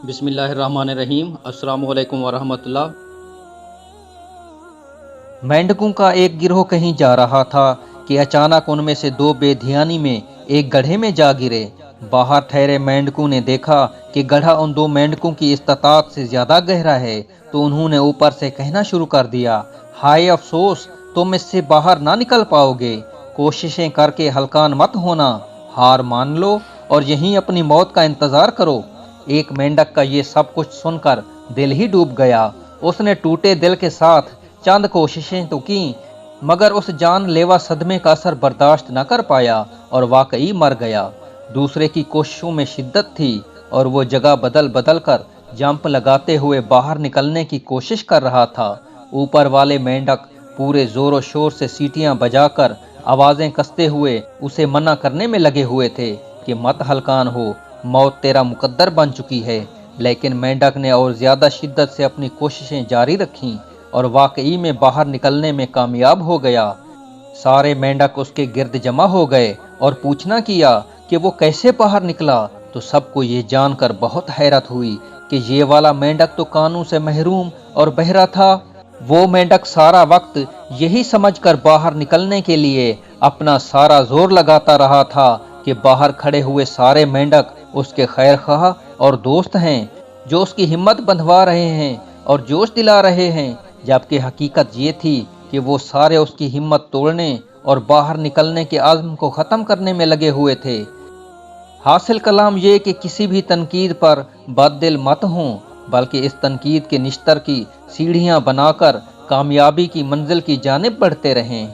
بسم اللہ الرحمن الرحیم۔ السلام علیکم ورحمۃ اللہ۔ مینڈکوں کا ایک گروہ کہیں جا رہا تھا کہ اچانک ان میں سے دو بے دھیانی میں ایک گڑھے میں جا گرے۔ باہر ٹھہرے مینڈکوں نے دیکھا کہ گڑھا ان دو مینڈکوں کی استطاعت سے زیادہ گہرا ہے، تو انہوں نے اوپر سے کہنا شروع کر دیا، ہائے افسوس، تم اس سے باہر نہ نکل پاؤ گے، کوششیں کر کے ہلکان مت ہونا، ہار مان لو اور یہیں اپنی موت کا انتظار کرو۔ ایک مینڈک کا یہ سب کچھ سن کر دل ہی ڈوب گیا۔ اس نے ٹوٹے دل کے ساتھ چند کوششیں تو کیں، مگر اس جان لیوا صدمے کا اثر برداشت نہ کر پایا اور واقعی مر گیا۔ دوسرے کی کوششوں میں شدت تھی اور وہ جگہ بدل بدل کر جمپ لگاتے ہوئے باہر نکلنے کی کوشش کر رہا تھا۔ اوپر والے مینڈک پورے زور و شور سے سیٹیاں بجا کر آوازیں کستے ہوئے اسے منع کرنے میں لگے ہوئے تھے کہ مت ہلکان ہو، موت تیرا مقدر بن چکی ہے۔ لیکن مینڈک نے اور زیادہ شدت سے اپنی کوششیں جاری رکھیں اور واقعی میں باہر نکلنے میں کامیاب ہو گیا۔ سارے مینڈک اس کے گرد جمع ہو گئے اور پوچھنا کیا کہ وہ کیسے باہر نکلا، تو سب کو یہ جان کر بہت حیرت ہوئی کہ یہ والا مینڈک تو کانوں سے محروم اور بہرا تھا۔ وہ مینڈک سارا وقت یہی سمجھ کر باہر نکلنے کے لیے اپنا سارا زور لگاتا رہا تھا کہ باہر کھڑے ہوئے سارے مینڈک اس کے خیر خواہ اور دوست ہیں، جو اس کی ہمت بندھوا رہے ہیں اور جوش دلا رہے ہیں، جبکہ حقیقت یہ تھی کہ وہ سارے اس کی ہمت توڑنے اور باہر نکلنے کے عزم کو ختم کرنے میں لگے ہوئے تھے۔ حاصل کلام یہ کہ کسی بھی تنقید پر بد دل مت ہوں، بلکہ اس تنقید کے نشتر کی سیڑھیاں بنا کر کامیابی کی منزل کی جانب بڑھتے رہیں۔